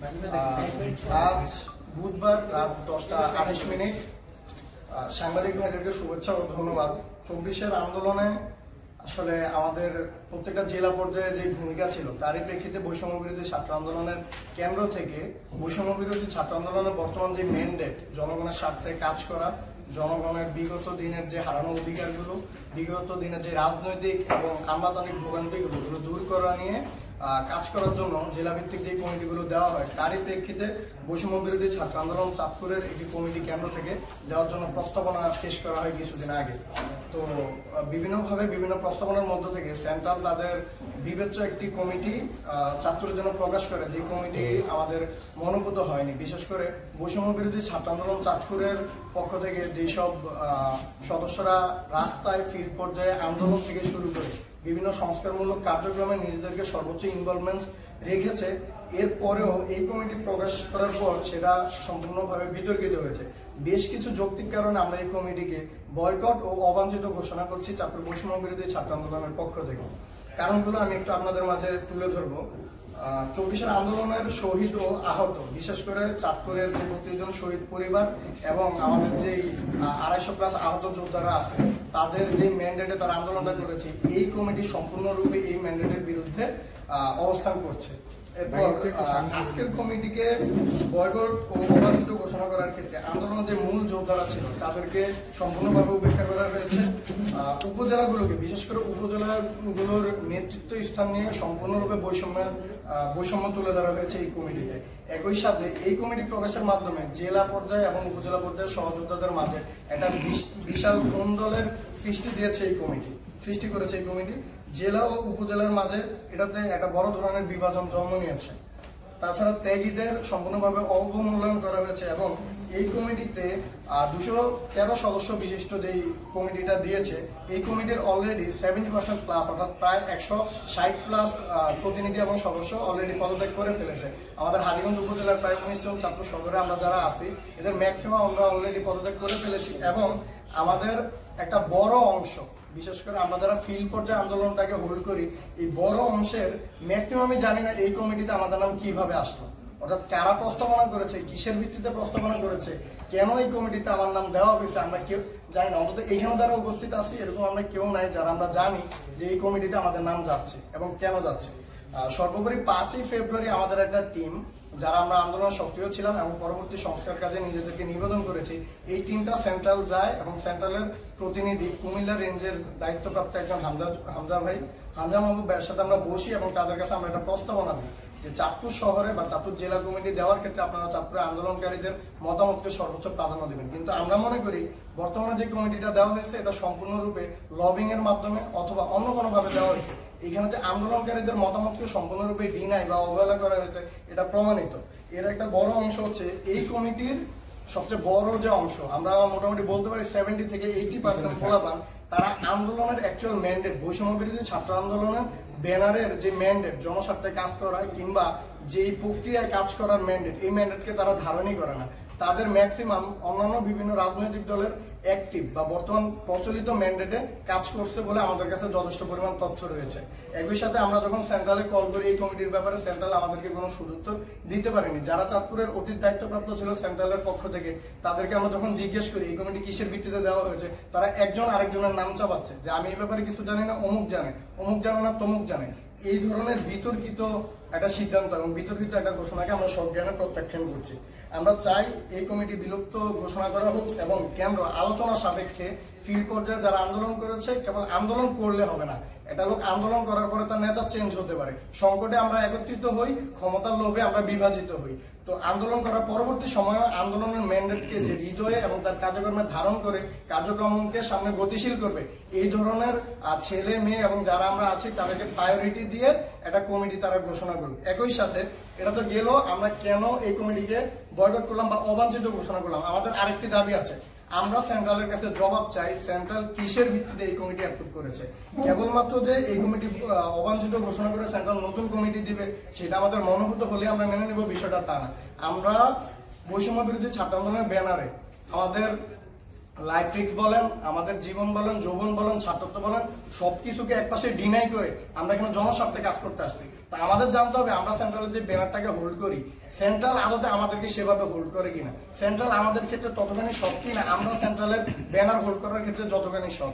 আজ বুধবার রাত 10:28 সাংবাদিক ভাইদেরকে শুভেচ্ছা ও ধন্যবাদ। 24-এর আন্দোলনে আসলে আমাদের প্রত্যেকটা জেলা পর্যায়ে যে ভূমিকা ছিল তারই প্রেক্ষিতে বৈষম্য বিরোধী ছাত্র আন্দোলনের কেন্দ্র থেকে বৈষম্য বিরোধী ছাত্র আন্দোলনের বর্তমান যে ম্যান্ডেট, জনগণের স্বার্থে কাজ করা, জনগণের বিগত দিনের যে হারানো অধিকারগুলো, বিগত দিনের যে রাজনৈতিক এবং আমলাতান্ত্রিক ভোগান্তিগুলো দূর করা নিয়ে কাজ করার জন্য জেলাভিত্তিক যে কমিটিগুলো দেওয়া হয় তারই প্রেক্ষিতে বৈষম্য বিরোধী ছাত্র আন্দোলন চাঁদপুরের একটি কমিটি কেন্দ্র থেকে দেওয়ার জন্য প্রস্তাবনা পেশ করা হয় কিছুদিন আগে। তো বিভিন্নভাবে বিভিন্ন প্রস্তাবনার মধ্য থেকে সেন্ট্রাল তাদের বিবেচ্য একটি কমিটি চাঁদপুরের জন্য প্রকাশ করে, যে কমিটি আমাদের মনোভূত হয়নি। বিশেষ করে বৈষম্য বিরোধী ছাত্র আন্দোলন চাঁদপুরের পক্ষ থেকে যেসব সদস্যরা রাস্তায় ফিল্ড পর্যায়ে আন্দোলন থেকে শুরু করে বিভিন্ন সংস্কারমূলক কার্যক্রমে নিজেদেরকে সর্বোচ্চ ইনভলভমেন্ট রেখেছে, এরপরেও এই কমিটি প্রকাশ করার পর সেটা সম্পূর্ণভাবে বিতর্কিত হয়েছে। বেশ কিছু যৌক্তিক কারণে আমরা এই কমিটিকে বয়কট ও অবাঞ্ছিত ঘোষণা করছি চাঁদপুর বৈষম্য বিরোধী ছাত্র আন্দোলনের পক্ষ থেকে। কারণগুলো আমি একটু আপনাদের মাঝে তুলে ধরবো। 24-এর আন্দোলনের শহীদ ও আহত, বিশেষ করে চাঁদপুরের যে 32 জন শহীদ পরিবার এবং আমাদের যে 250+ আহত যোদ্ধারা আছে তাদের যে ম্যান্ডেটে তারা আন্দোলনটা করেছে, এই কমিটি সম্পূর্ণরূপে এই ম্যান্ডেটের বিরুদ্ধে অবস্থান করছে। এরপর আজকের কমিটিকে বয়কট ও অবাঞ্ছিত ঘোষণা করার ক্ষেত্রে আন্দোলনের যে মূল যোদ্ধারা ছিল তাদেরকে সম্পূর্ণভাবে উপেক্ষা করা হয়েছে। উপজেলাগুলোকে, বিশেষ করে উপজেলাগুলোর নেতৃত্ব স্থান নিয়ে সম্পূর্ণরূপে বৈষম্য তুলে ধরা হয়েছে এই কমিটিতে। একই সাথে এই কমিটি প্রকাশের মাধ্যমে জেলা পর্যায়ে এবং উপজেলা পর্যায়ে সহযোদ্ধাদের মাঝে একটা বিশাল কোন্দলের সৃষ্টি করেছে এই কমিটি। জেলা ও উপজেলার মাঝে এটাতে একটা বড় ধরনের বিভাজন জন্ম নিয়েছে। তাছাড়া ত্যাগীদের সম্পূর্ণভাবে অবমূল্যায়ন করা হয়েছে এবং এই কমিটিতে 213 সদস্য বিশিষ্ট যেই কমিটিটা দিয়েছে, এই কমিটির অলরেডি 70% অর্থাৎ প্রায় 160+ প্রতিনিধি এবং সদস্য অলরেডি পদত্যাগ করে ফেলেছে। আমাদের হাজীগঞ্জ উপজেলার প্রায় 19 জন ছাত্র শহরে আমরা যারা আছি এদের ম্যাক্সিমাম আমরা অলরেডি পদত্যাগ করে ফেলেছি এবং আমাদের একটা বড় অংশ, বিশেষ করে আমরা যারা ফিল্ড পর্যায়ে আন্দোলনটাকে হোল্ড করি, এই বড় অংশের ম্যাক্সিমামই জানি না এই কমিটিতে আমাদের নাম কিভাবে আসলো, অর্থাৎ কারা প্রস্তাবনা করেছে, কিসের ভিত্তিতে প্রস্তাবনা করেছে, কেন এই কমিটিতে আমার নাম দেওয়া হয়েছে আমরা কেউ জানি না। অন্তত এখানে যারা উপস্থিত আছি এরকম আমরা কেউ নাই যারা আমরা জানি যে এই কমিটিতে আমাদের নাম যাচ্ছে এবং কেন যাচ্ছে। সর্বোপরি 5ই ফেব্রুয়ারি আমাদের একটা টিম, যারা আমরা আন্দোলন সক্রিয় ছিলাম এবং পরবর্তী সংস্কার কাজে নিজেদেরকে নিবেদন করেছি, এই টিমটা সেন্ট্রাল যায় এবং সেন্ট্রালের প্রতিনিধি কুমিল্লা রেঞ্জের দায়িত্বপ্রাপ্ত একজন হামজা মাহবুব ভাইয়ের সাথে আমরা বসি এবং তাদের কাছে আমরা একটা প্রস্তাবনা দিই যে চাঁদপুর শহরে বা চাঁদপুর জেলা কমিটি দেওয়ার ক্ষেত্রে আপনারা চাঁদপুরের আন্দোলনকারীদের মতামতকে সর্বোচ্চ প্রাধান্য দেবেন। কিন্তু আমরা মনে করি বর্তমানে যে কমিটিটা দেওয়া হয়েছে এটা সম্পূর্ণরূপে লবিং এর মাধ্যমে অথবা অন্য কোনোভাবে দেওয়া হয়েছে। এখানে যে আন্দোলনকারীদের মতামতকে সম্পূর্ণরূপে ডিনাই বা অবহেলা করা হয়েছে এটা প্রমাণিত। এর একটা বড় অংশ হচ্ছে এই কমিটির সবচেয়ে বড় যে অংশ, আমরা মোটামুটি বলতে পারি 70 থেকে 80% ফলাফল তারা আন্দোলনের অ্যাকচুয়াল ম্যান্ডেট, বৈষম্য বিরোধী ছাত্র আন্দোলনের ব্যানারের যে ম্যান্ডেট, জনস্বার্থে কাজ করা কিংবা যেই প্রক্রিয়ায় কাজ করার ম্যান্ডেট, এই ম্যান্ডেটকে তারা ধারণই করে না। তাদের ম্যাক্সিমাম অন্যান্য বিভিন্ন রাজনৈতিক দলের অ্যাক্টিভ বা বর্তমান প্রচলিত ম্যান্ডেটে কাজ করছে বলে আমাদের কাছে যথেষ্ট পরিমাণ তথ্য রয়েছে। একই সাথে আমরা যখন সেন্ট্রালে কল করি এই কমিটির ব্যাপারে, সেন্ট্রাল আমাদেরকে কোনো সুযোগ দিতে পারেনি। যারা চাঁদপুরের অতীত দায়িত্বপ্রাপ্ত ছিল সেন্ট্রালের পক্ষ থেকে, তাদেরকে আমরা যখন জিজ্ঞেস করি এই কমিটি কিসের ভিত্তিতে দেওয়া হয়েছে, তারা একজন আরেকজনের নাম চাপাচ্ছে যে আমি এই ব্যাপারে কিছু জানি না, অমুক জানে না তমুক জানে। এই ধরনের বিতর্কিত একটা সিদ্ধান্ত এবং বিতর্কিত একটা ঘোষণাকে আমরা সজ্ঞানে প্রত্যাখ্যান করছি। আমরা চাই এই কমিটি বিলুপ্ত ঘোষণা করা হোক এবং কেন্দ্র আলোচনা সাপেক্ষে ফিল্ড পর্যায়ে যারা আন্দোলন করেছে, কেবল আন্দোলন করলে হবে না, এটা লোক আন্দোলন করার পরে তার নেচার চেঞ্জ হতে পারে। সংকটে আমরা একত্রিত হই, ক্ষমতার লোভে আমরা বিভাজিত হই। তো আন্দোলন করার পরবর্তী সময়ে আন্দোলনের ম্যান্ডেটকে যে হৃদয়ে এবং তার কার্যক্রমে ধারণ করে কার্যক্রমকে সামনে গতিশীল করবে, এই ধরনের ছেলে মেয়ে এবং যারা আমরা আছি তাদেরকে প্রায়োরিটি দিয়ে একটা কমিটি তারা ঘোষণা করবে। একই সাথে এটা তো গেল আমরা কেন এই কমিটিকে বয়কট করলাম বা অবাঞ্ছিত ঘোষণা করলাম। আমাদের আরেকটি দাবি আছে, আমরা সেন্ট্রালের কাছে জবাব চাই সেন্ট্রাল কিসের ভিত্তিতে এই কমিটি অ্যাপ্রুভ করেছে। কেবলমাত্র যে এই কমিটি অবাঞ্ছিত ঘোষণা করে সেন্ট্রাল নতুন কমিটি দিবে সেটা আমাদের মনোভূত হলে আমরা মেনে নেব, বিষয়টা তা না। আমরা বৈষম্য বিরোধী ছাত্র আন্দোলনের ব্যানারে আমাদের লাইফ রিস্ক বলেন, আমাদের জীবন বলেন, যৌবন বলেন, ছাত্রত্ব বলেন, সবকিছুকে একপাশে ডিনাই করে আমরা এখানে জনস্বার্থে কাজ করতে আসছি। তা আমাদের জানতে হবে আমরা সেন্ট্রালের যে ব্যানারটাকে হোল্ড করি, সেন্ট্রাল আদতে আমাদেরকে সেভাবে হোল্ড করে কিনা, সেন্ট্রাল আমাদের ক্ষেত্রে ততখানি সৎ কিনা, আমরা সেন্ট্রালের ব্যানার হোল্ড করার ক্ষেত্রে যতখানি সৎ।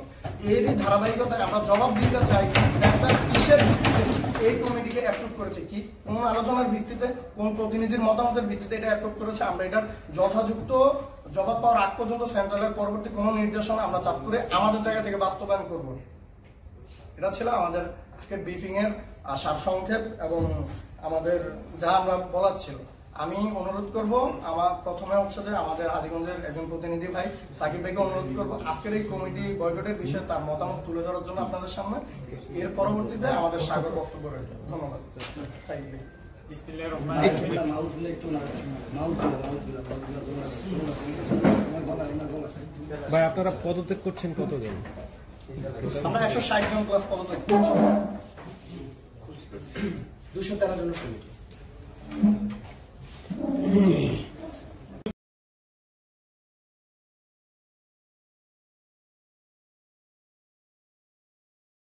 এরই ধারাবাহিকতায় আমরা জবাব দিতে চাই সেন্ট্রাল কিসের ভিত্তিতে এই কমিটিকে অ্যাপ্রুভ করেছে, কি কোন আলোচনার ভিত্তিতে, কোন প্রতিনিধির মতামতের ভিত্তিতে এটা অ্যাপ্রুভ করেছে। আমরা এটার যথাযুক্ত জবাব পাওয়ার আগ পর্যন্ত সেন্ট্রালের পরবর্তী কোনো নির্দেশনা আমরা চাঁদপুরে আমাদের জায়গা থেকে বাস্তবায়ন করব। এটা ছিল আমাদের আজকের ব্রিফিং এর সারসংক্ষেপ এবং আমাদের যা আমরা বলার ছিল। আমি অনুরোধ করব, আমার প্রথমে হচ্ছে যে আমাদের হাজীগঞ্জের একজন প্রতিনিধি ভাই সাকিব ভাইকে অনুরোধ করব আজকের এই কমিটি বয়কটের বিষয়ে তার মতামত তুলে ধরার জন্য আপনাদের সামনে। এর পরবর্তীতে আমাদের সাগর বক্তব্য রয়েছে। ধন্যবাদ। সাকিব ভাই। ভাই আপনারা পদত্যাগ করছেন কতজন? আমরা 160 জন প্লাস পদত্যাগ করছি। 213 জনের কমিটি।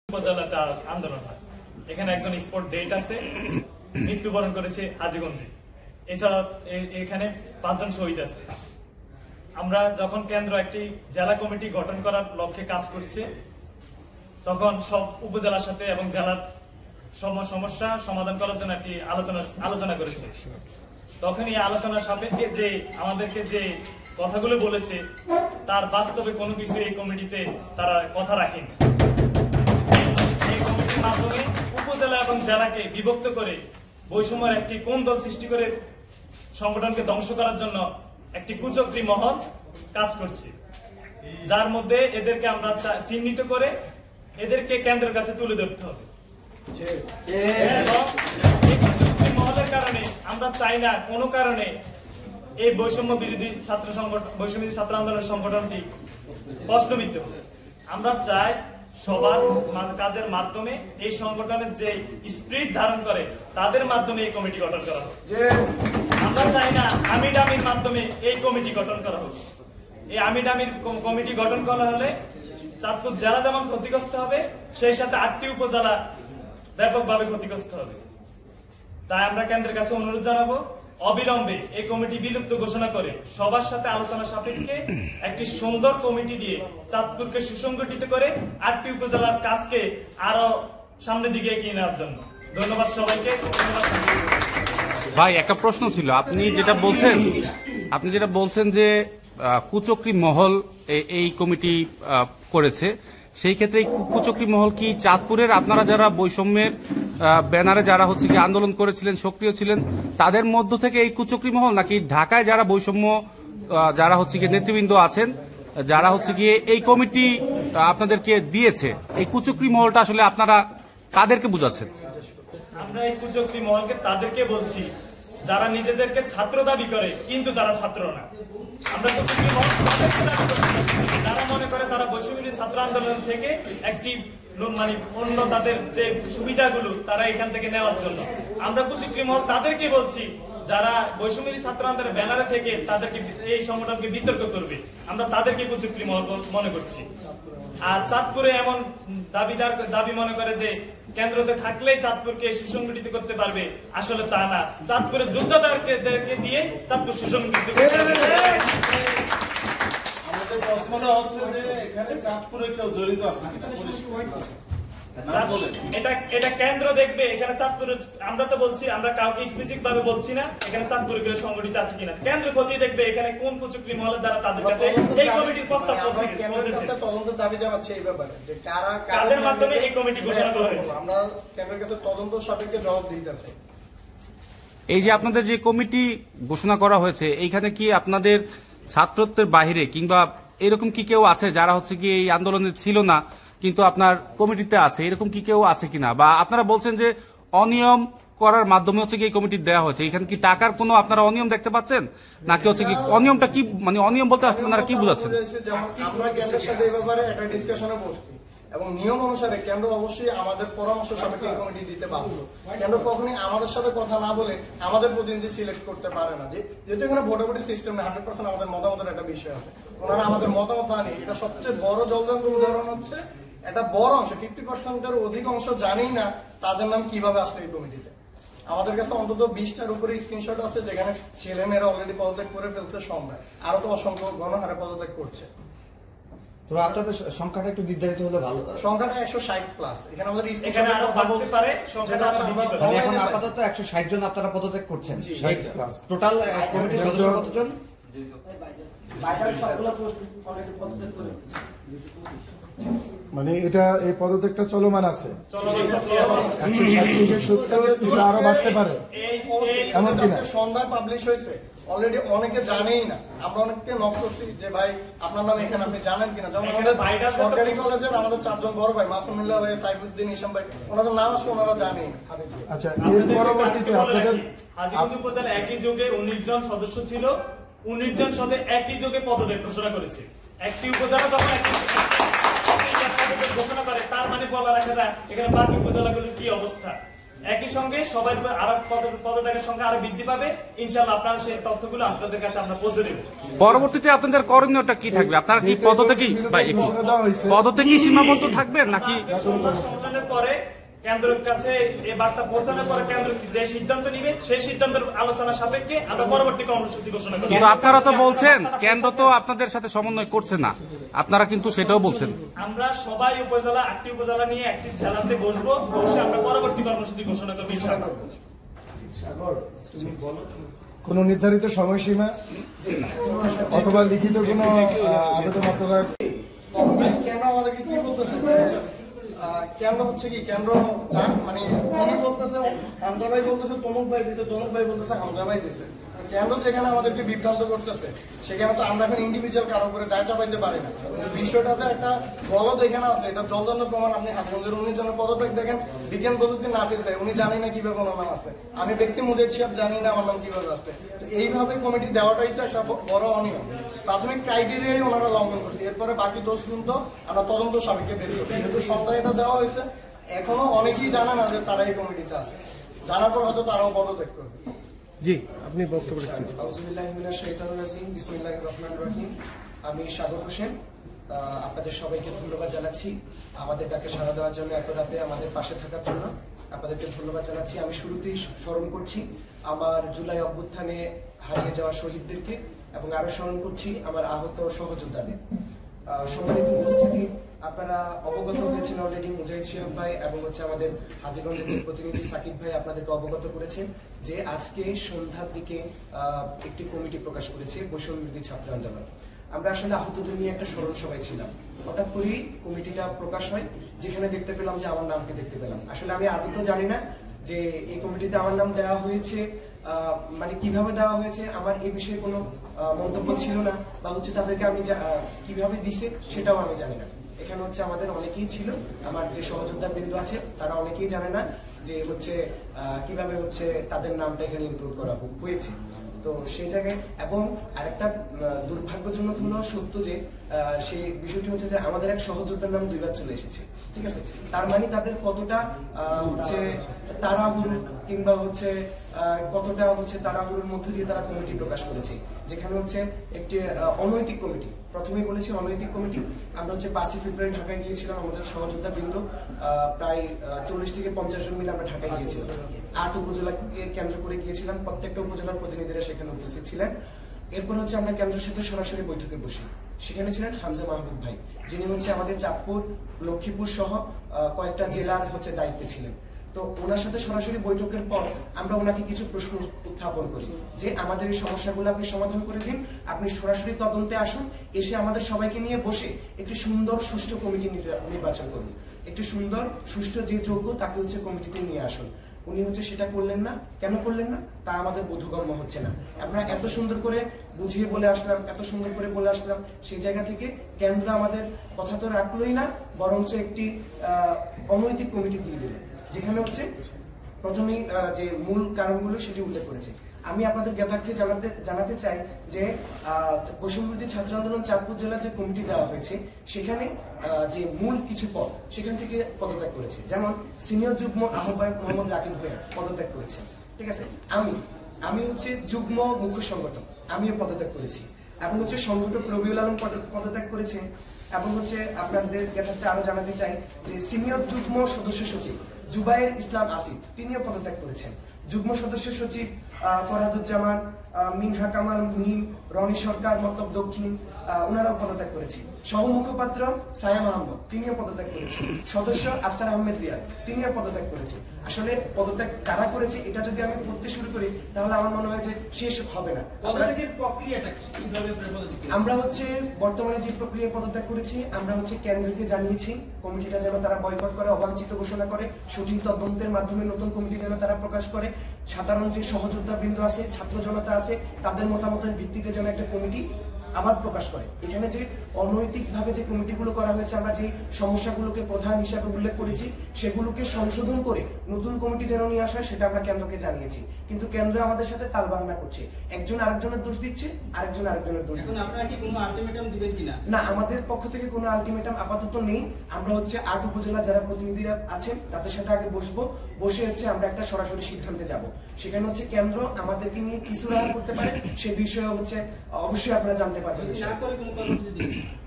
উপজেলাটা আন্দোলন হয়, এখানে একজন স্পট ডেট আছে, মৃত্যুবরণ করেছে হাজীগঞ্জে। এছাড়া এখানে 5 জন শহীদ আছে। আমরা যখন কেন্দ্র একটি জেলা কমিটি গঠন করার লক্ষ্যে কাজ করছে, তখন সব উপজেলার সাথে এবং জেলার সমস্যা সমাধান করার জন্য একটি আলোচনা করেছে। তখন এই আলোচনার সাপেক্ষে যে আমাদেরকে যে কথাগুলো বলেছে তার বাস্তবে কোনো কিছু এই কমিটিতে তারা কথা রাখেনি। এই কমিটির মাধ্যমে উপজেলা এবং জেলাকে বিভক্ত করে বৈষম্যের একটি কোন্দল সৃষ্টি করে সংগঠনকে ধ্বংস করার জন্য একটি কুচক্রী মহল কাজ করছে, যার মধ্যে এদেরকে আমরা চিহ্নিত করে এদেরকে কেন্দ্রের কাছে তুলে ধরতে হবে। মহলের কারণে আমরা চাই না কোনো কারণে এই বৈষম্য বিরোধী ছাত্র আন্দোলন সংগঠনটি প্রশ্নবিদ্ধ হবে। আমরা চাই সবার কাজের মাধ্যমে এই সংগঠনের যে স্পিরিট ধারণ করে তাদের মাধ্যমে এই কমিটি গঠন করা হোক। আমরা চাই না আমি ডামির মাধ্যমে এই কমিটি গঠন করা হোক। এই আমি ডামির কমিটি গঠন করা হলে চাঁদপুর জেলা যেমন ক্ষতিগ্রস্ত হবে, সেই সাথে 8টি উপজেলা ব্যাপকভাবে ক্ষতিগ্রস্ত হবে। তাই আমরা কেন্দ্রের কাছে অনুরোধ জানাবো অবিলম্বে এই কমিটি বিলুপ্ত ঘোষণা করে সবার সাথে আলোচনা সাপেক্ষে একটি সুন্দর কমিটি দিয়ে চাঁদপুরকে সুসংগঠিত করে 8টি উপজেলার কাজকে আরো সামনের দিকে এগিয়ে নেওয়ার জন্য। ধন্যবাদ সবাইকে। ভাই একটা প্রশ্ন ছিল, আপনি যেটা বলছেন যে কুচক্রী মহল এই কমিটি করেছে, সেই ক্ষেত্রে কুচক্রী মহল কি চাঁদপুরের আপনারা যারা বৈষম্যের ব্যানারে যারা হচ্ছে কি আন্দোলন করেছিলেন, সক্রিয় ছিলেন, তাদের মধ্য থেকে এই কুচক্রী মহল, নাকি ঢাকায় যারা বৈষম্য যারা হচ্ছে কি নেতৃবৃন্দ আছেন, যারা হচ্ছে গিয়ে এই কমিটি আপনাদেরকে দিয়েছে, এই কুচক্রী মহলটা আসলে আপনারা কাদেরকে বুঝাচ্ছেন? আমরা এই কুচক্রী মহলকে তাদেরকে বলছি যারা নিজেদেরকে ছাত্র দাবি করে কিন্তু তারা ছাত্র না। আমরা কুচক্রী মহল যারা মনে করে তারা বৈষম্য ছাত্র আন্দোলন থেকে একটি মানে অন্য তাদের যে সুবিধাগুলো তারা এখান থেকে নেওয়ার জন্য। আমরা কুচক্রী মহল তাদেরকে বলছি যারা বৈষম্য ছাত্র আন্দোলনের ব্যানারে থেকে তাদেরকে এই সংগঠনকে বিতর্ক করবে, আমরা তাদেরকে কুচক্রী মহল মনে করছি। আর চাঁদপুরে এমন দাবি মনে করে যে কেন্দ্রতে থাকলেই চাঁদপুরকে সুসংগঠিত করতে পারবে, আসলে তা না। চাঁদপুরের যোদ্ধাদেরকে দিয়ে চাঁদপুর সুসংগঠিত করতে পারবে। আমাদের প্রশ্নটা হচ্ছে যে এখানে চাঁদপুরে কেউ জড়িত আছে কিনা, এটা কেন্দ্র দেখবে। এখানে চাঁদপুরের আমরা তো বলছি, আমরা কাউকে স্পেসিফিক ভাবে বলছি না এখানে চাঁদপুরে কেউ সংগঠিত আছে কিনা। কেন্দ্র খতিয়ে দেখবে এখানে কোন কুচক্রী মহলের দ্বারা তাদের কাছে এই কমিটির প্রস্তাব পৌঁছেছে। তদন্তের দাবি জানাচ্ছি এই ব্যাপারে যে কাদের মাধ্যমে এই কমিটি ঘোষণা করা হয়েছে। আমরা কেন্দ্রের কাছে তদন্ত সাপেক্ষে জবাব দিতে চাই। এই যে আপনাদের যে কমিটি ঘোষণা করা হয়েছে, এইখানে কি আপনাদের ছাত্রত্বের বাহিরে কিংবা এরকম কি কেউ আছে যারা হচ্ছে কি এই আন্দোলনে ছিল না কিন্তু আপনার কমিটিতে আছে, এরকম কি কেউ আছে কিনা? বা আপনারা বলছেন যে অনিয়ম করার মাধ্যমে হচ্ছে কি এই কমিটি দেওয়া হয়েছে, এখানে কি টাকার কোনো আপনারা অনিয়ম দেখতে পাচ্ছেন, নাকি হচ্ছে কি অনিয়মটা কি, মানে অনিয়ম বলতে আপনারা কি বুঝাচ্ছেন? আমরা কেন্দ্রের সাথে এই ব্যাপারে একটা ডিসকাশনে বসছি এবং নিয়ম অনুসারে কেন্দ্র অবশ্যই আমাদের পরামর্শ সাপেক্ষে এই কমিটি দিতে বাধ্য। কেন্দ্র কখনই আমাদের সাথে কথা না বলে আমাদের প্রতিনিধি সিলেক্ট করতে পারে না। যেহেতু এখানে ভোটাভুটি সিস্টেম 100% আমাদের মতামতের একটা বিষয় আছে, ওনারা আমাদের মতামত না নিয়ে, এটা সবচেয়ে বড় জলজান্ত উদাহরণ হচ্ছে একটা বড় অংশ 50%-এর অধিক অংশ জানেই না তাদের নাম কিভাবে আসলো এই কমিটিতে। আমাদের কাছে অন্তত 20টার উপরে স্ক্রিনশট আছে যেখানে ছেলে মেয়েরা অলরেডি পদত্যাগ করে ফেলছে সন্ধ্যায়, আরো তো অসংখ্য গণহারে পদত্যাগ করছে। তো আপনাদের সংখ্যাটা একটু নির্ধারিত হলে ভালো। সংখ্যাটা 160 প্লাস। এখানে আমাদের এখানে আরো বাড়তে পারে, সংখ্যাটা আরো বৃদ্ধি পাবে। মানে এখন আপাতত 160 জন আপনারা পদত্যাগ করছেন। টোটাল কমিটির সদস্য কতজন? বাইটাল সবগুলো পোস্ট অলরেডি পদত্যাগ করে মানে এটা এই পদত্যাগটা চলমান আছে, চলমান 160 থেকে 70 এটা আরো বাড়তে পারে এমন কিনা? সন্ধ্যায় পাবলিশ হয়েছে অলরেডি, অনেকে জানেই না। আমরা অনেককে নক করছি যে ভাই আপনার নাম এখানে আপনি জানেন কিনা। যেমন আমাদের সরকারি কলেজের আমাদের 4 জন বড় ভাই, মাসুমুল্লাহ ভাই, সাইফুদ্দিন, ইসলাম ভাই, ওনাদের নাম আছে, ওনারা জানেই না। আচ্ছা, এর পরবর্তীতে আপনাদের হাজীগঞ্জ উপজেলা একই যোগে 19 জন সদস্য ছিল, 19 জন সদস্য একই যোগে পদত্যাগ ঘোষণা করেছে। একটি উপজেলা যখন ঘোষণা করে তার মানে বলা রাখে না এখানে বাকি উপজেলাগুলোর কি অবস্থা। একই সঙ্গে সবাই আরো পদত্যাগের সংখ্যা আরো বৃদ্ধি পাবে। ইনশাআল্লাহ আপনারা সেই তথ্যগুলো আপনাদের কাছে আমরা পৌঁছে দেব। পরবর্তীতে আপনাদের করণীয়টা কি থাকবে? আপনারা কি পদত্যাগী সীমাবদ্ধ থাকবেন নাকি সমাধানের পরে কেন্দ্রের কাছে এই বার্তা পৌঁছানোর পরে কেন্দ্র যে সিদ্ধান্ত নিবে সেই সিদ্ধান্তের আলোচনা সাপেক্ষে আমরা পরবর্তী কর্মসূচি ঘোষণা করব। কিন্তু আপনারা তো বলছেন কেন্দ্র তো আপনাদের সাথে সমন্বয় করছে না, আপনারা কিন্তু সেটাও বলছেন। আমরা সবাই উপজেলা 8টি উপজেলা নিয়ে একটি জেলাতে বসবো, বসে আমরা পরবর্তী কর্মসূচি ঘোষণা করব ইনশাআল্লাহ। কোন নির্ধারিত সময়সীমা অথবা লিখিত কোনো আবেদন আপনারা কেন আমাদেরকে কি বলতেছে? কেন্দ্র হচ্ছে কি, কেন্দ্র মানে উনি বলতেছে হামজা ভাই বলতেছে তমুক ভাই দিছে, তমুক ভাই বলতেছে হামজা ভাই দিছে। কেন্দ্র যেখানে আমাদেরকে বিভ্রান্ত করতেছে সেখানে তো আমরা এখন ইন্ডিভিজুয়াল কারো করে দায় চাপাইতে পারি না। বিষয়টাতে একটা গলদ এখানে আছে, এটা জলদন্ত প্রমাণ। আপনি হাজগঞ্জের 19 জনের পদত্যাগ দেখেন, বিজ্ঞান প্রযুক্তি না পেতে উনি জানি না কিভাবে ওনার নাম আসবে, আমি ব্যক্তি মুজাহিদ শিহাব জানি না আমার নাম কিভাবে আসবে। তো এইভাবে কমিটি দেওয়াটাই তো একটা বড় অনিয়ম। প্রাথমিক ক্রাইটেরিয়াই ওনারা লঙ্ঘন করছে, এরপরে বাকি দোষ কিন্তু আমরা তদন্ত সাপেক্ষে বের করি। কিন্তু সন্ধ্যায় এটা দেওয়া হয়েছে, এখনো অনেকেই জানে না যে তারা এই কমিটিতে আছে, জানার পর হয়তো তারাও পদত্যাগ করবে। জি, আপনি বক্তব্য রাখছেন। আউযুবিল্লাহি মিনাশ শাইতানির রাজিম, বিসমিল্লাহির রহমানির রহিম। আমি সাগর হোসেন, আপনাদের সবাইকে ধন্যবাদ জানাচ্ছি আমাদের ডাকে সাড়া দেওয়ার জন্য, এত রাতে আমাদের পাশে থাকার জন্য আপনাদেরকে ধন্যবাদ জানাচ্ছি। আমি শুরুতেই স্মরণ করছি আমার জুলাই অভ্যুত্থানে হারিয়ে যাওয়া শহীদদেরকে এবং আরো স্মরণ করছি আমার আহত সহযোদ্ধাদের। সম্মানিত উপস্থিতি, আপনারা অবগত হয়েছেন অলরেডি, মুজাহিদ শিহাব ভাই এবং আমাদের হাজীগঞ্জের যে প্রতিনিধি সাকিব ভাই আপনাদেরকে অবগত করেছেন যে আজকে সন্ধ্যার দিকে একটি কমিটি প্রকাশ করেছে বৈষম্যবিরোধী ছাত্র আন্দোলন। আমরা আসলে আহতদের নিয়ে একটা স্মরণ সভায় ছিলাম, হঠাৎ করেই কমিটিটা প্রকাশ হয়, যেখানে দেখতে পেলাম যে আমার নামকে দেখতে পেলাম। আসলে আমি আদৌ তো জানি না যে এই কমিটিতে আমার নাম দেওয়া হয়েছে, মানে কিভাবে দেওয়া হয়েছে আমার এই বিষয়ে কোনো মন্তব্য ছিল না, বা তাদেরকে আমি কিভাবে দিছে সেটাও আমি জানি না। এখানে আমাদের অনেকেই ছিল, আমার যে সহযোদ্ধা বিন্দু আছে তারা অনেকেই জানে না যে কিভাবে তাদের নামটা এখানে ইনক্লুড করা হয়েছে। তো সেই জায়গায় এবং আরেকটা দুর্ভাগ্যজনক হলো সত্য যে সেই বিষয়টি যে আমাদের এক সহযোদ্ধার নাম 2 বার চলে এসেছে, ঠিক আছে। তার মানে তাদের কতটা তাড়াহুড়ো কিংবা কতটা তাড়াহুড়োর মধ্য দিয়ে তারা কমিটি প্রকাশ করেছে, যেখানে একটি অনৈতিক কমিটি। প্রথমেই বলেছি অনৈতিক কমিটি। আমরা 5 ফেব্রুয়ারি ঢাকায় গিয়েছিলাম, আমাদের সহযোদ্ধা বৃন্দ প্রায় 40 থেকে 50 জন মিলে আমরা ঢাকায় গিয়েছিলাম। 8 উপজেলাকে কেন্দ্র করে গিয়েছিলাম, প্রত্যেকটা উপজেলার প্রতিনিধিরা সেখানে উপস্থিত ছিলেন। এরপর আমরা কেন্দ্রের সাথে সরাসরি বৈঠকে বসি, সেখানে ছিলেন হামজা মাহবুব ভাই, যিনি আমাদের চাঁদপুর, লক্ষ্মীপুর সহ কয়েকটা জেলার দায়িত্বে ছিলেন। তো ওনার সাথে সরাসরি বৈঠকের পর আমরা ওনাকে কিছু প্রশ্ন উত্থাপন করি যে আমাদের এই সমস্যাগুলো আপনি সমাধান করে দিন, আপনি সরাসরি তদন্তে আসুন, এসে আমাদের সবাইকে নিয়ে বসে একটি সুন্দর সুষ্ঠু কমিটি নির্বাচন করুন, একটি সুন্দর সুষ্ঠু যে যোগ্য তাকে কমিটিতে নিয়ে আসুন। উনি সেটা করলেন না। কেন করলেন না তা আমাদের বোধগম্য হচ্ছে না। আমরা এত সুন্দর করে বুঝিয়ে বলে আসলাম, এত সুন্দর করে বলে আসলাম, সেই জায়গা থেকে কেন্দ্র আমাদের কথা তো রাখলোই না, বরঞ্চ একটি অনৈতিক কমিটি দিয়ে দিলেন, যেখানে প্রথমেই যে মূল কারণগুলো সেটি উল্লেখ করেছে। আমি আপনাদের জ্ঞাতার্থে জানাতে চাই যে বৈষম্যবিরোধী ছাত্র আন্দোলন চাঁদপুর জেলার যে কমিটি দেওয়া হয়েছে সেখানে যে মূল কিছু পদ সেখান থেকে পদত্যাগ করেছে, যেমন সিনিয়র যুগ্ম আহ্বায়ক মোহাম্মদ রাকিব ভাইয়া পদত্যাগ করেছেন, ঠিক আছে। আমি যুগ্ম মুখ্য সংগঠক, আমিও পদত্যাগ করেছি, এবং সংগঠক রবিউল আলম পদত্যাগ করেছেন, এবং আপনাদের জ্ঞাতার্থে আরো জানাতে চাই যে সিনিয়র যুগ্ম সদস্য সচিব জুবায়ের ইসলাম আসিফ তিনিও পদত্যাগ করেছেন। যুগ্ম সদস্য সচিব ফরহাদুজ্জামান, মিনহা কামাল মিম, রনি সরকার মতলব দক্ষিণ, ওনারাও পদত্যাগ করেছে। সহ মুখপাত্র সায়াম আহমদ, তিনিও পদত্যাগ করেছেন। সদস্য আফসার আহমেদ রিয়াদ, তিনিও পদত্যাগ করেছে। আসলে পদত্যাগ কারা করেছে এটা যদি আমি পড়তে শুরু করি তাহলে আমার মনে হয় যে শেষ হবে না। আমরা হচ্ছে বর্তমানে যে প্রক্রিয়া পদত্যাগ করেছি, আমরা হচ্ছে কেন্দ্রকে জানিয়েছি কমিটিটা যেন তারা বয়কট করে, অবাঞ্ছিত ঘোষণা করে, সঠিক তদন্তের মাধ্যমে নতুন কমিটি যেন তারা প্রকাশ করে, সাধারণ যে সহযোদ্ধা বৃন্দ আছে, ছাত্র জনতা আছে, তাদের মতামতের ভিত্তিতে যেন একটা কমিটি আবার প্রকাশ করে। এখানে যে অনৈতিকভাবে যে কমিটিগুলো করা হয়েছে, আমরা যে সমস্যাগুলোকে প্রধান হিসাবে উল্লেখ করেছি সেগুলোকে সংশোধন করে নতুন কমিটি যেন নিয়ে আসা হয় সেটা আমরা কেন্দ্রকে জানিয়েছি। কিন্তু কেন্দ্র আমাদের সাথে তালবাহানা করছে, একজন আরেকজনের দোষ দিচ্ছে, আরেকজন আরেকজনের দোষ দিচ্ছে। আপনারা কি কোনো আলটিমেটাম দিবেন কিনা? না, আমাদের পক্ষ থেকে কোনো আলটিমেটাম আপাতত নেই। আমরা হচ্ছে 8 উপজেলা যারা প্রতিনিধিরা আছেন তাদের সাথে আগে বসবো, বসে হচ্ছে আমরা একটা সরাসরি সিদ্ধান্তে যাব। সেখানে হচ্ছে কেন্দ্র আমাদেরকে নিয়ে কিছু রায় করতে পারে, সে বিষয়ে হচ্ছে অবশ্যই আপনারা জানতে পারবেন।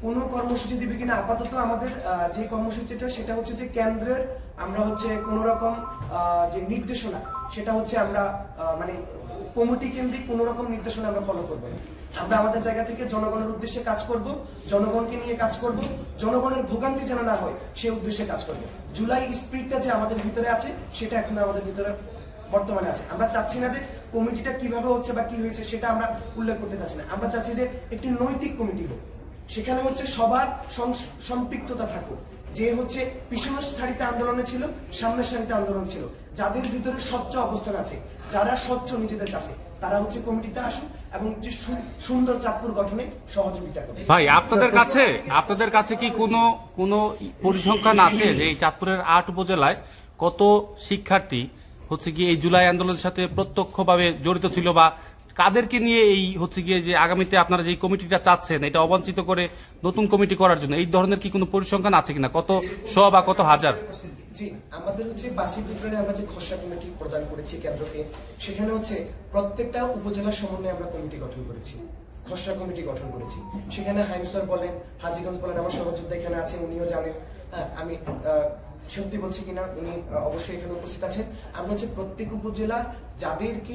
কোনো কর্মসূচি দিবে কিনা আপাতত আমাদের যে কর্মসূচিটা সেটা হচ্ছে যে কেন্দ্রের আমরা হচ্ছে কোন রকম যে নির্দেশনা সেটা হচ্ছে আমরা মানে কমিটি কেন্দ্রিক কোন রকম নির্দেশনা আমরা ফলো করবো না। আমরা আমাদের জায়গা থেকে জনগণের উদ্দেশ্যে কাজ করব, জনগণকে নিয়ে কাজ করব, জনগণের ভোগান্তি যেন না হয় সেই উদ্দেশ্যে কাজ করব। জুলাই স্পিরিটটা যে আমাদের ভিতরে আছে সেটা এখন আমাদের ভিতরে বর্তমানে আছে। আমরা চাচ্ছি না যে কমিটিটা কিভাবে হচ্ছে বা কি হয়েছে সেটা আমরা উল্লেখ করতে চাচ্ছি না। আমরা চাচ্ছি যে একটি নৈতিক কমিটি হোক, সেখানে হচ্ছে সবার সম্পৃক্ততা থাকুক। যে হচ্ছে পিছনের সারিতে আন্দোলনে ছিল, সামনের সারিতে আন্দোলন ছিল, যাদের ভিতরে স্বচ্ছ অবস্থান আছে, যারা স্বচ্ছ নিজেদের কাছে, তারা হচ্ছে কমিটিতে আসুন এবং যে সুন্দর চাঁদপুর গঠনে সহযোগিতা করবে। ভাই আপনাদের কাছে কি কোনো পরিসংখ্যান আছে যে এই চাঁদপুরের 8 উপজেলায় কত শিক্ষার্থী হচ্ছে কি এই জুলাই আন্দোলনের সাথে প্রত্যক্ষভাবে জড়িত ছিল, বা কাদেরকে নিয়ে এই হচ্ছে গিয়ে যে আগামীতে আপনারা যে কমিটিটা চাচ্ছেন এটা অবাঞ্ছিত করে নতুন কমিটি করার জন্য, এই ধরনের কি কোনো পরিসংখ্যান আছে কিনা, কত শ বা কত হাজার? জি, আমাদের হচ্ছে 22 ফেব্রুয়ারি আমরা যে খসড়া কমিটি প্রদান করেছি কেন্দ্রকে, সেখানে হচ্ছে প্রত্যেকটা উপজেলার সমন্বয়ে আমরা কমিটি গঠন করেছি, খসড়া কমিটি গঠন করেছি। সেখানে হাইমসর বলেন, হাজীগঞ্জ বলেন, আমার সহযোদ্ধা এখানে আছে, উনিও জানেন। হ্যাঁ, আমি সত্যি বলছি কিনা উনি অবশ্যই এখানে উপস্থিত আছেন। আমরা হচ্ছে প্রত্যেক উপজেলা যাদেরকে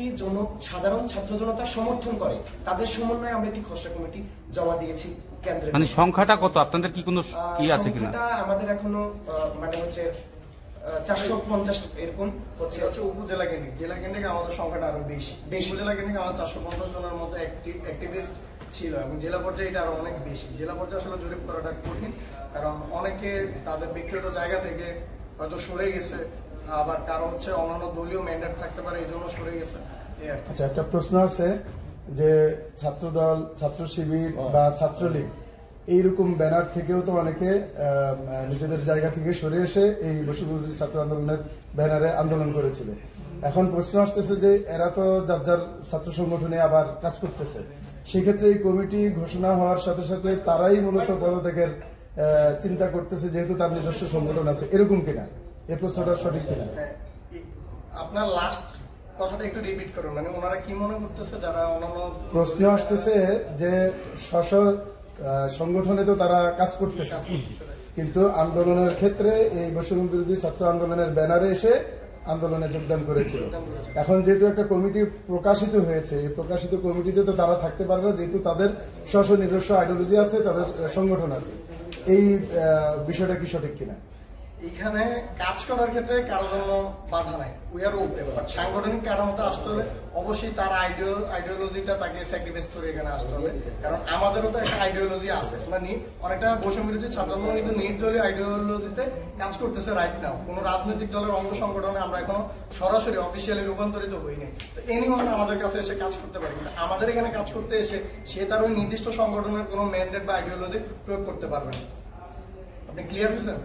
সাধারণ ছাত্র জনতা সমর্থন করে তাদের সমন্বয়ে আমরা একটি খসড়া কমিটি জমা দিয়েছি কেন্দ্রে। মানে সংখ্যাটা কত আপনাদের কি কোনো আছে কিনা? আমাদের এখনো মানে হচ্ছে 450 এরকম হচ্ছে উপজেলা কেন্দ্রিক। জেলা কেন্দ্রিক আমাদের সংখ্যাটা আরো বেশি। উপজেলা কেন্দ্রিক আমাদের 450 জনের মতো অ্যাক্টিভিস্ট ছিল এবং জেলা পর্যায়ে এটা আরো অনেক বেশি। জেলা পর্যায়ে আসলে জরিপ করাটা কঠিন, কারণ অনেকে তাদের ব্যক্তিগত জায়গা থেকে হয়তো সরে গেছে, আবার কারো হচ্ছে অন্যান্য দলীয় ম্যান্ডেট থাকতে পারে, এই জন্য সরে গেছে। আচ্ছা, একটা প্রশ্ন আছে যে ছাত্রদল, ছাত্র শিবির বা ছাত্রলীগ এইরকম ব্যানার থেকেও তো অনেকে নিজেদের জায়গা থেকে সরে এসে এই বৈষম্যবিরোধী ছাত্র আন্দোলনের ব্যানারে আন্দোলন করেছিল। এখন প্রশ্ন আসতেছে যে এরা তো যার যার ছাত্র সংগঠনে আবার কাজ করতেছে, সেক্ষেত্রে এই কমিটি ঘোষণা হওয়ার সাথে সাথে তারাই মূলত পদত্যাগের চিন্তা করতেছে, যেহেতু তার নিজস্ব সংগঠন আছে, এরকম কিনা? এই প্রশ্নটা সঠিক কিনা? আপনার লাস্ট কথাটা একটু রিপিট করুন, মানে ওনারা কি মনে করতেছে যারা অন্যান্য? প্রশ্ন আসতেছে যে সংগঠনে তো তারা কাজ করতেছে, কিন্তু আন্দোলনের ক্ষেত্রে এই বৈষম্য বিরোধী ছাত্র আন্দোলনের ব্যানারে এসে আন্দোলনে যোগদান করেছিল। এখন যেহেতু একটা কমিটি প্রকাশিত হয়েছে, এই প্রকাশিত কমিটিতে তো তারা থাকতে পারে না, যেহেতু তাদের স্ব নিজস্ব আইডিওলজি আছে, তাদের সংগঠন আছে। এই বিষয়টা কি সঠিক কিনা? এখানে কাজ করার ক্ষেত্রে কারো জন্য বাধা নাই, উই আর ওপেন। বাট সাংগঠনিক কারণটা আসতে হলে অবশ্যই তার আইডিওলজিটা তাকে স্যাক্রিফাইস করে এখানে আসতে হবে, কারণ আমাদেরও তো একটা আইডিওলজি আছে। আমরা অনেকটা বৈষম্য বিরোধী ছাত্র আন্দোলন কিন্তু নির্দলীয় আইডিওলজিতে কাজ করতেছে রাইট নাও। কোনো রাজনৈতিক দলের অঙ্গ সংগঠনে আমরা এখনো সরাসরি অফিসিয়ালি রূপান্তরিত হইনি। তো এনিওয়ান আমাদের কাছে এসে কাজ করতে পারে, কিন্তু আমাদের এখানে কাজ করতে এসে সে তার ওই নির্দিষ্ট সংগঠনের কোনো ম্যান্ডেট বা আইডিওলজি প্রয়োগ করতে পারবে না। আপনি ক্লিয়ার হয়েছেন?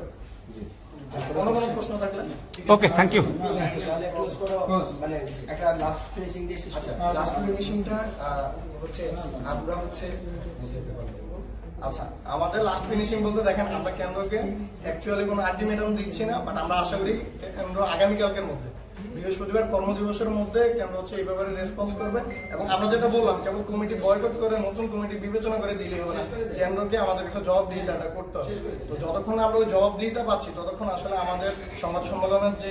কোনো প্রশ্ন থাকলে ওকে, থ্যাংক ইউ। মানে একটা লাস্ট ফিনিশিং দিয়ে শেষ। আচ্ছা, লাস্ট ফিনিশিংটা হচ্ছে আমরা হচ্ছে আচ্ছা, আমাদের লাস্ট ফিনিশিং বলতে দেখেন, আমরা কেন্দ্রকে অ্যাকচুয়ালি কোনো আলটিমেটাম দিচ্ছি না, বাট আমরা আশা করি কেন্দ্র আগামীকালকের মধ্যে বৃহস্পতিবার কর্মদিবসের মধ্যে কেন্দ্র হচ্ছে এই ব্যাপারে রেসপন্স করবে। এবং আমরা যেটা বললাম, কেবল কমিটি বয়কট করে নতুন কমিটি বিবেচনা করে দিলে হবে না, কেন্দ্রকে আমাদের কাছে জবাবদিহিতাটা করতে হবে। তো যতক্ষণ আমরা ওই জবাবদিহিতা পাচ্ছি ততক্ষণ আসলে আমাদের সংবাদ সম্মেলনের যে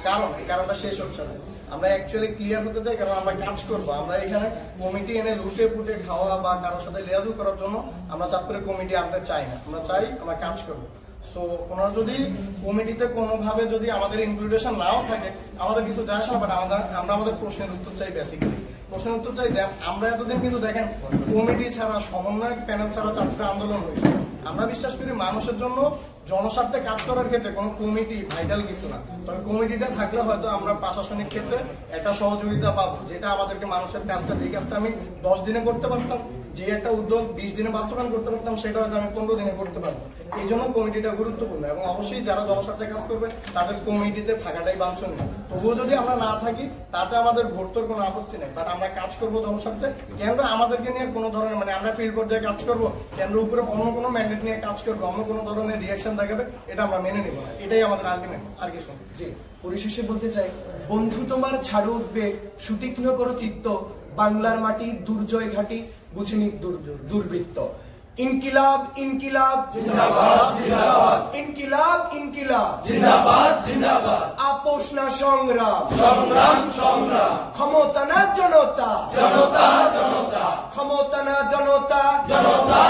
কারণ, এই কারণটা শেষ হচ্ছে না। আমরা অ্যাকচুয়ালি ক্লিয়ার হতে চাই, কারণ আমরা কাজ করবো। আমরা এখানে কমিটি এনে লুটে পুটে খাওয়া বা কারোর সাথে লেয়াজু করার জন্য আমরা চাঁদপুরে কমিটি আনতে চাই না। আমরা চাই আমরা কাজ করবো। সো ওনারা যদি কমিটিতে কোনোভাবে যদি আমাদের ইনক্লুডেশন নাও থাকে, আমাদের কিছু যায় আসে না, বাট আমরা আমাদের প্রশ্নের উত্তর চাই। বেসিক্যালি প্রশ্নের উত্তর চাই। আমরা এতদিন কিন্তু দেখেন কমিটি ছাড়া, সমন্বয়ক প্যানেল ছাড়া চাঁদপুরে আন্দোলন হয়েছে। আমরা বিশ্বাস করি মানুষের জন্য জনস্বার্থে কাজ করার ক্ষেত্রে কোনো কমিটি ভাইটাল কিছু না। তবে কমিটিটা থাকলে হয়তো আমরা প্রশাসনিক ক্ষেত্রে একটা সহযোগিতা পাবো, যেটা আমাদেরকে মানুষের কাজটা, যে কাজটা আমি 10 দিনে করতে পারতাম, যে একটা উদ্যোগ 20 দিনে বাস্তবায়ন করতে পারতাম, সেটা হয়তো আমি 15 দিনে করতে পারবো। এই জন্য কমিটিটা গুরুত্বপূর্ণ। এবং অবশ্যই যারা জনস্বার্থে কাজ করবে তাদের কমিটিতে থাকাটাই বাঞ্ছনীয়। তবুও যদি আমরা না থাকি তাতে আমাদের ঘোরতোর কোনো আপত্তি নেই, বাট আমরা কাজ করবো জনস্বার্থে। কেন্দ্র আমাদেরকে নিয়ে কোনো ধরনের, মানে আমরা ফিল্ড পর্যায়ে কাজ করবো, কেন্দ্র উপরে অন্য কোনো ম্যান্ডেট নিয়ে কাজ করবো, অন্য কোনো ধরনের রিয়াকশন দেখাবে, এটা আমরা মেনে নিব না। এটাই আমাদের আলটিমেট, আর কিছু না। জি, পরিশেষে বলতে চাই, বন্ধু তোমার ছাড়ো উঠবে, সুতীক্ষ্ণ করো চিত্ত, বাংলার মাটি দুর্জয় ঘাটি, বুঝিনি দুর্বৃত্ত। ইনকিলাব ইনকিলাব জিন্দাবাদ জিন্দাবাদ, ইনকিলাব ইনকিলাব জিন্দাবাদ জিন্দাবাদ, আপোষ না সংগ্রাম, সংগ্রাম সংগ্রাম, ক্ষমতা না জনতা, জনতা জনতা, ক্ষমতা না জনতা, জনতা